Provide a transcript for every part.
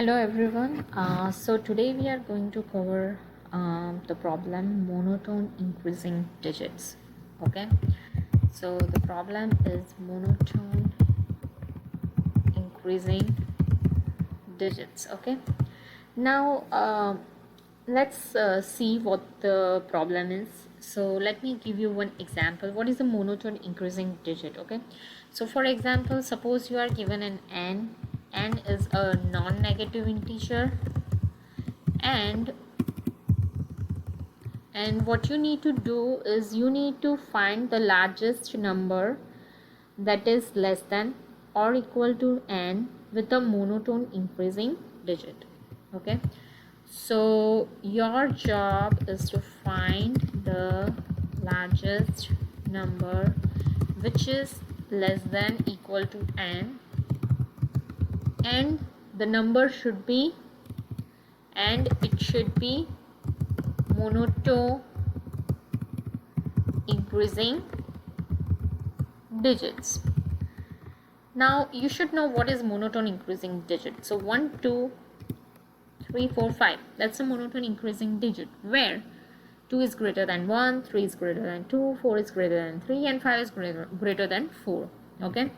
Hello everyone. So today we are going to cover the problem monotone increasing digits. Okay. So the problem is monotone increasing digits. Okay. Now let's see what the problem is. So let me give you one example. What is a monotone increasing digit? Okay. So for example, suppose you are given an n. N is a non-negative integer, and what you need to do is you need to find the largest number that is less than or equal to n with a monotone increasing digit. Okay, so your job is to find the largest number which is less than equal to n, and the number should be, and it should be monotone increasing digits. Now you should know what is monotone increasing digit. So 1, 2, 3, 4, 5, that's a monotone increasing digit where 2 is greater than 1, 3 is greater than 2, 4 is greater than 3, and 5 is greater than 4. Okay,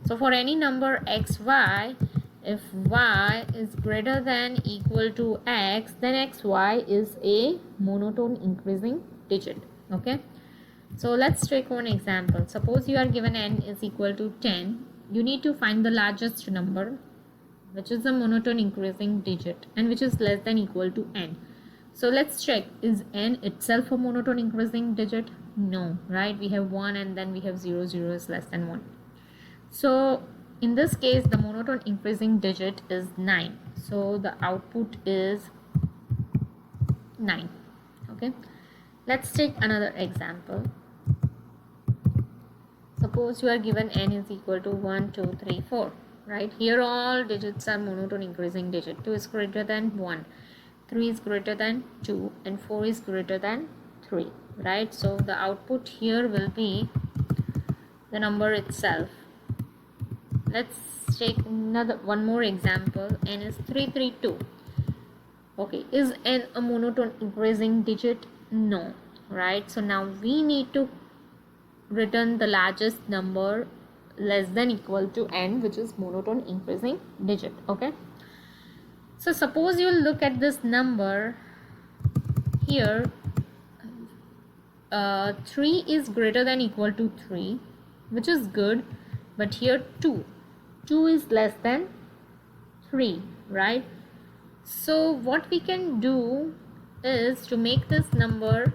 so for any number x, y, if y is greater than equal to x, then xy is a monotone increasing digit. Okay, so let's take one example. Suppose you are given n is equal to 10. You need to find the largest number which is a monotone increasing digit and which is less than equal to n. So let's check, is n itself a monotone increasing digit? No, right? We have 1 and then we have 0, 0 is less than 1. So in this case the monotone increasing digit is 9. So the output is 9. Okay, let's take another example. Suppose you are given n is equal to 1, 2, 3, 4. Right, here all digits are monotone increasing digit. 2 is greater than 1, 3 is greater than 2, and 4 is greater than 3. Right, so the output here will be the number itself. Let's take one more example. N is 332. Okay, is n a monotone increasing digit? No. Right, so now we need to return the largest number less than equal to n, which is monotone increasing digit. Okay, so suppose you look at this number here. 3 is greater than equal to 3, which is good, but here 2 is less than 3, right? So what we can do is to make this number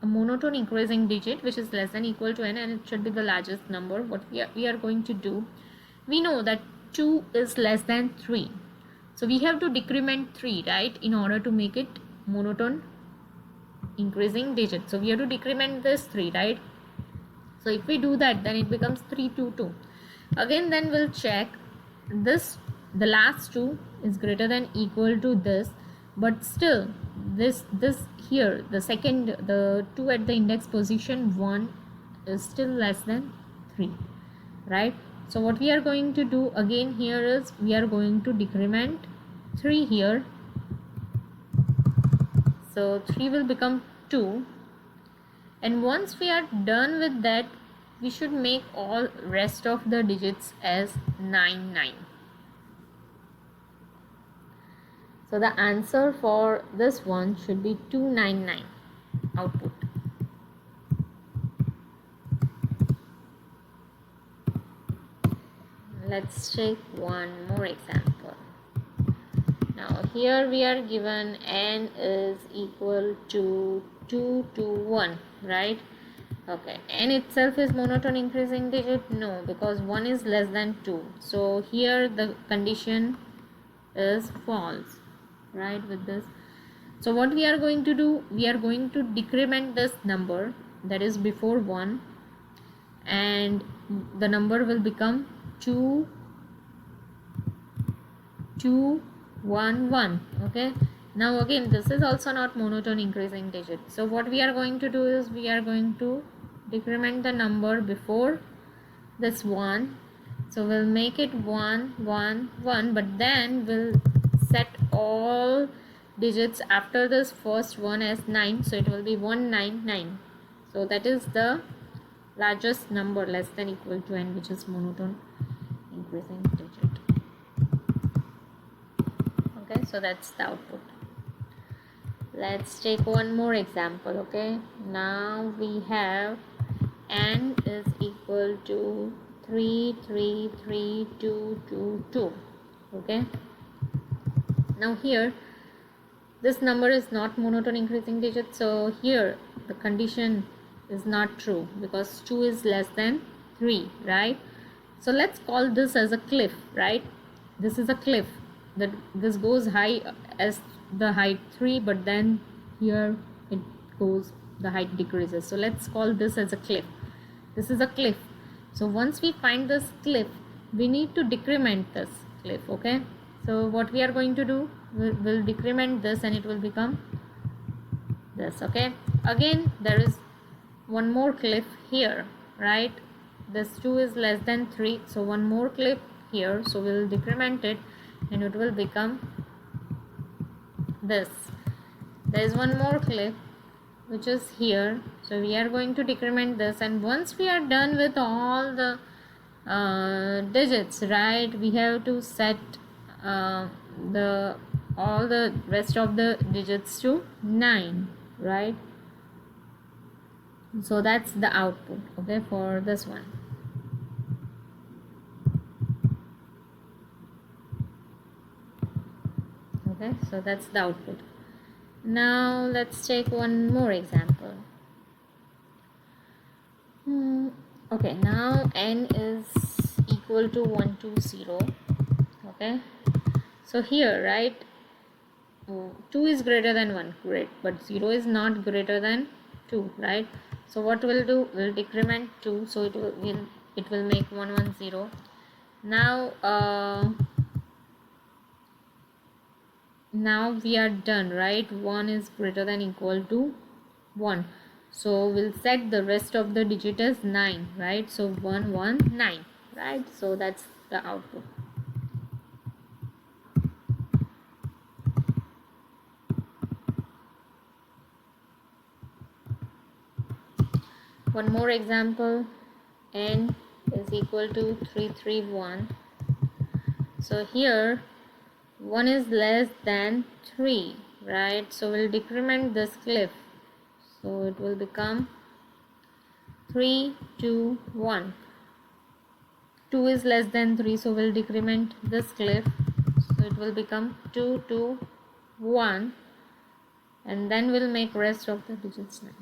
a monotone increasing digit which is less than equal to n, and it should be the largest number. What we are going to do, we know that 2 is less than 3, so we have to decrement 3, right, in order to make it monotone increasing digit. So we have to decrement this 3, right? So if we do that, then it becomes 322. Again, then we'll check this, the last 2 is greater than equal to this, but still this here, the 2 at the index position 1 is still less than 3, right? So what we are going to do again here is we are going to decrement 3 here. So 3 will become 2, and once we are done with that, we should make all rest of the digits as 99. So the answer for this one should be 299 output. Let's take one more example. Now here we are given n is equal to 2 to 1, right? Okay, n itself is monotone increasing digit? No, because 1 is less than 2. So here the condition is false, right, with this. So what we are going to do, we are going to decrement this number that is before 1, and the number will become 2, 2, 1, 1. Okay, now again this is also not monotone increasing digit. So what we are going to do is we are going to decrement the number before this 1 So we'll make it 1 1 1, but then we'll set all digits after this first one as 9, so it will be 199. So that is the largest number less than equal to n, which is monotone increasing digit. Okay, so that's the output. Let's take one more example. Okay, now we have n is equal to 3 3 3 2 2 2. Okay, now here this number is not monotone increasing digit, so here the condition is not true because 2 is less than 3, right? So let's call this as a cliff, right? This is a cliff that this goes high as the height 3, but then here it goes, the height decreases. So let's call this as a cliff. This is a cliff. So once we find this cliff, we need to decrement this cliff. Okay, so what we are going to do, we'll decrement this and it will become this. Okay, again there is one more cliff here, right? This 2 is less than 3, so one more cliff here, so we'll decrement it and it will become this. There is one more cliff which is here, so we are going to decrement this, and once we are done with all the digits, right, we have to set all the rest of the digits to 9, right? So that's the output, okay, for this one. Okay, so that's the output. Now let's take one more example. Okay, now n is equal to 120. Okay, so here, right, 2 is greater than 1, great, but 0 is not greater than 2, right? So what we'll do, we'll decrement 2, so it will make 110. Now we are done, right? 1 is greater than equal to 1, so we'll set the rest of the digit as 9, right? So 119, right? So that's the output. One more example, n is equal to 331. So here 1 is less than 3, right? So we'll decrement this cliff, so it will become 3 2 1. 2 is less than 3, so we'll decrement this cliff, so it will become 2 2 1, and then we'll make rest of the digits 9.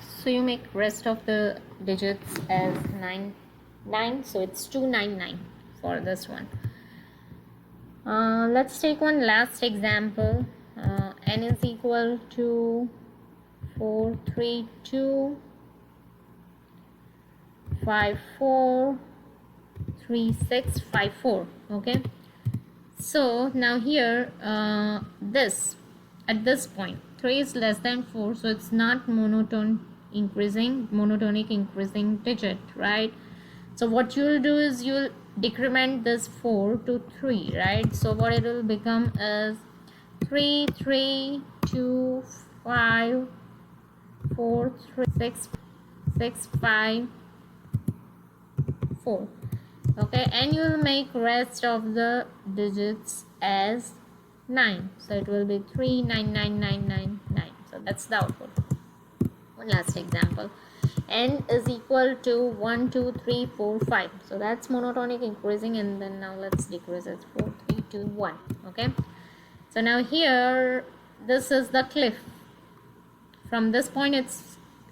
So you make rest of the digits as 9, so it's 299 for this one. Let's take one last example. N is equal to 432 54 3654. Okay, so now here at this point 3 is less than 4, so it's not monotonic increasing digit, right? So what you'll do is you'll decrement this 4 to 3, right? So what it will become is 3 3 2 5 4 3 6 6 5 4. Okay, and you will make rest of the digits as 9, so it will be 3 9 9 9 9 9. So that's the output. One last example, n is equal to 1 2 3 4 5, so that's monotonic increasing, and then now let's decrease it, 4 3 2 1. Okay, so now here this is the cliff. From this point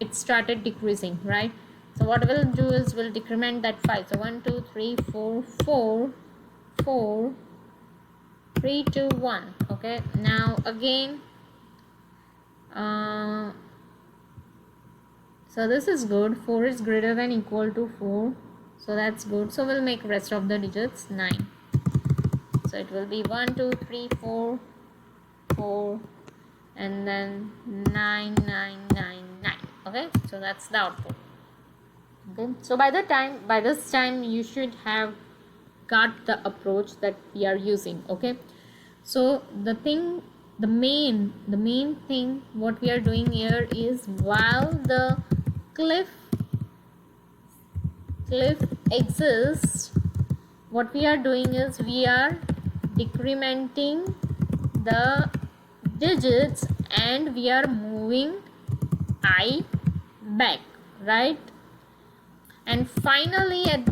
it started decreasing, right? So what we'll do is we'll decrement that 5, so 1 2 3 4 4 4 3 2 1. Okay, now again so this is good, 4 is greater than equal to 4, so that's good. So we'll make rest of the digits 9, so it will be 1 2 3 4 4 and then 9 9 9 9. Okay, so that's the output. Okay, so by this time you should have got the approach that we are using. Okay, so the main thing what we are doing here is, while the cliff exists, what we are doing is we are decrementing the digits and we are moving I back, right? And finally at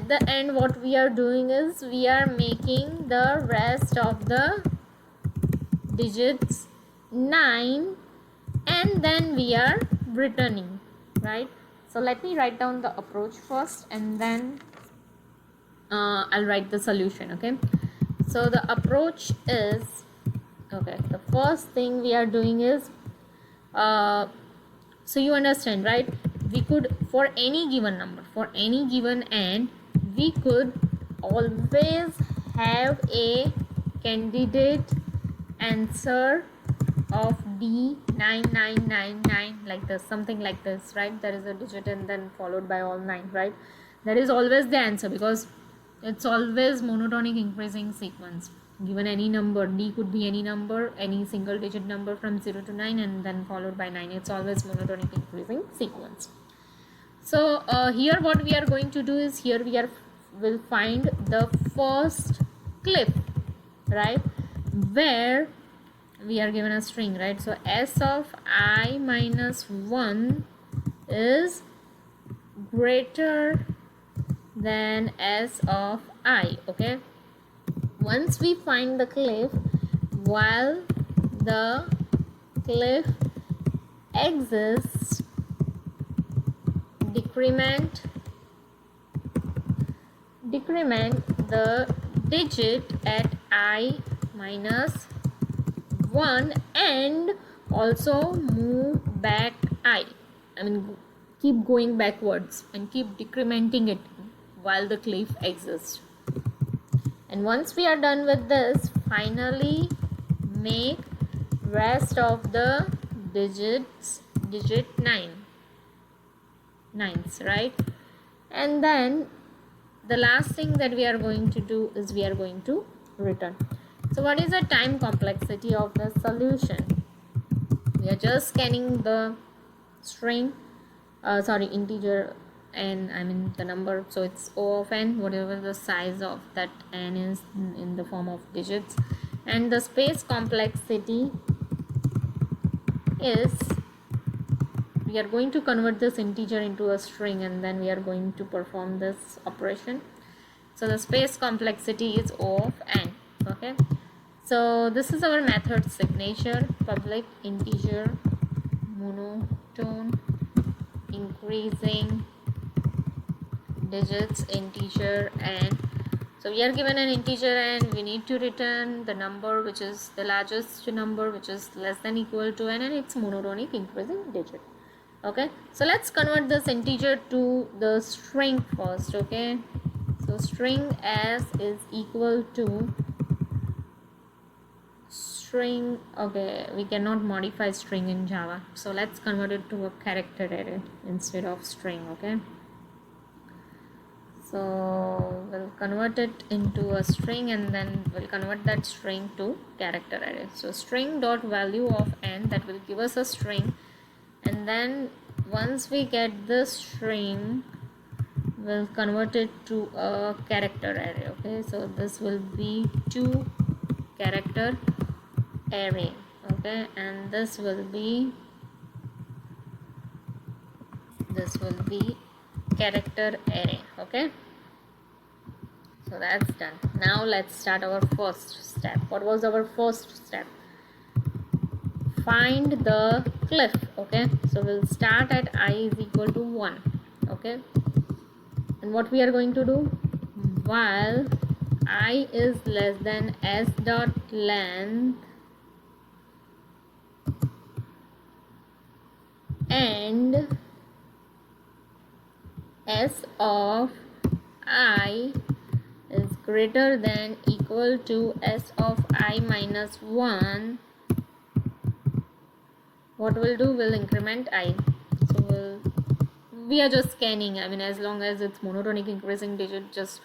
the end what we are doing is we are making the rest of the digits 9 and then we are returning, right? So let me write down the approach first and then I'll write the solution. Okay, so the approach is, okay, the first thing we are doing is so you understand, right? We could, for any given number, for any given n, we could always have a candidate answer of D9999, like this, something like this, right? There is a digit and then followed by all 9, right? That is always the answer because it's always monotonic increasing sequence. Given any number, D could be any number, any single digit number from 0 to 9 and then followed by 9. It's always monotonic increasing sequence. So here what we are going to do is, here will find the first cliff, right, where we are given a string, right? So s of I minus 1 is greater than s of I. Okay, once we find the cliff, while the cliff exists, decrement the digit at I minus 1 and also move back I mean keep going backwards and keep decrementing it while the cliff exists. And once we are done with this, finally make rest of the digit 9s, right? And then the last thing that we are going to do is we are going to return. So what is the time complexity of the solution? We are just scanning the string, integer n, I mean the number, so it's O of n, whatever the size of that n is in the form of digits, and the space complexity is, we are going to convert this integer into a string and then we are going to perform this operation. So the space complexity is O of n. Okay, so this is our method signature, public integer monotone increasing digits integer n. So we are given an integer n, we need to return the number which is the largest number, which is less than equal to n, and it's monotonic increasing digit. Okay, so let's convert this integer to the string first. Okay, so string s is equal to string. Okay, we cannot modify string in Java, so let's convert it to a character array instead of string. Okay, so we'll convert it into a string and then we'll convert that string to character array. So string dot value of n, that will give us a string, and then once we get this string, we'll convert it to a character array. Okay, so this will be 2 character array. Okay, and this will be character array. Okay, so that's done. Now let's start our first step. What was our first step? Find the cliff. Okay, so we'll start at I is equal to 1. Okay, and what we are going to do, while I is less than s dot length and s of I is greater than equal to s of I minus 1, what we'll do, we'll increment I. So we'll we are just scanning. I mean, as long as it's monotonic increasing digit, just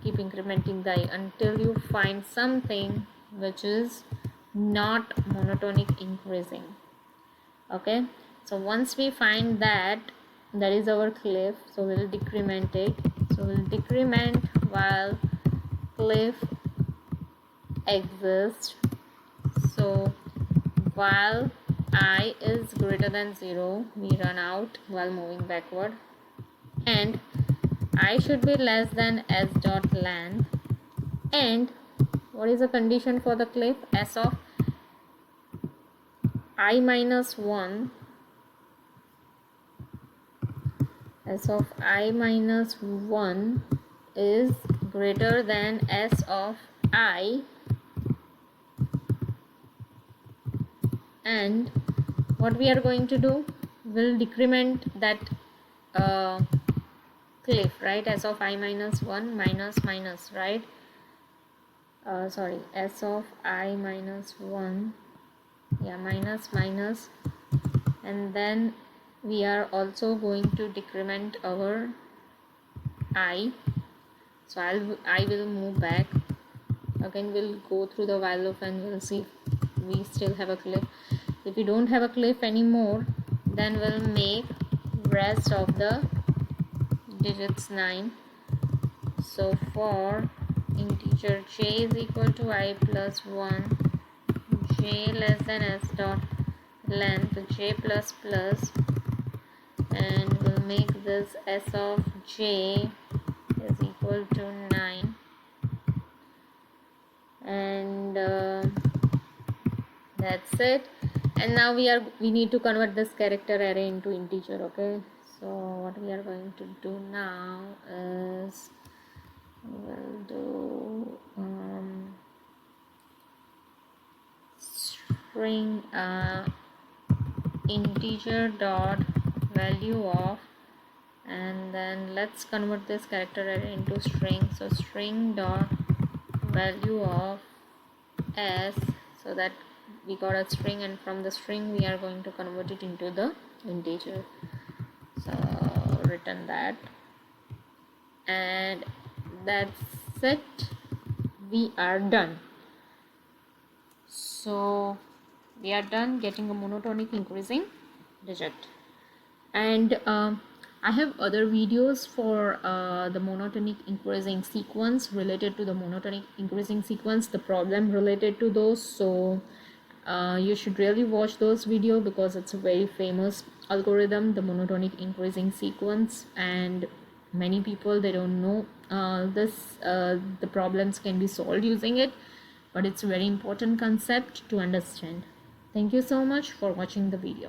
keep incrementing the I until you find something which is not monotonic increasing. Okay, so once we find that, that is our cliff, so we'll decrement it. So we'll decrement while cliff exists. So while I is greater than 0, we run out while moving backward, and I should be less than s dot length. And what is the condition for the cliff? S of I minus 1, s of I minus 1 is greater than s of I, and what we are going to do, we'll decrement that cliff, right? S of I minus 1 minus minus, right? Sorry, s of I minus 1, yeah, minus minus, and then we are also going to decrement our I. So I will move back again. We'll go through the while loop and we'll see if we still have a cliff. If we don't have a cliff anymore, then we'll make rest of the digits 9. So for integer j is equal to I plus 1, j less than s dot length j plus plus, and we'll make this s of j is equal to 9, and that's it. And now we need to convert this character array into integer. Okay, so what we are going to do now is we'll do string integer dot value of, and then let's convert this character array into string. So string dot value of s, so that we got a string, and from the string we are going to convert it into the integer. So return that, and that's it. We are done. So we are done getting a monotonic increasing digit. And I have other videos for the monotonic increasing sequence, related to the monotonic increasing sequence, the problem related to those. So you should really watch those videos, because it's a very famous algorithm, the monotonic increasing sequence, and many people, they don't know the problems can be solved using it, but it's a very important concept to understand. Thank you so much for watching the video.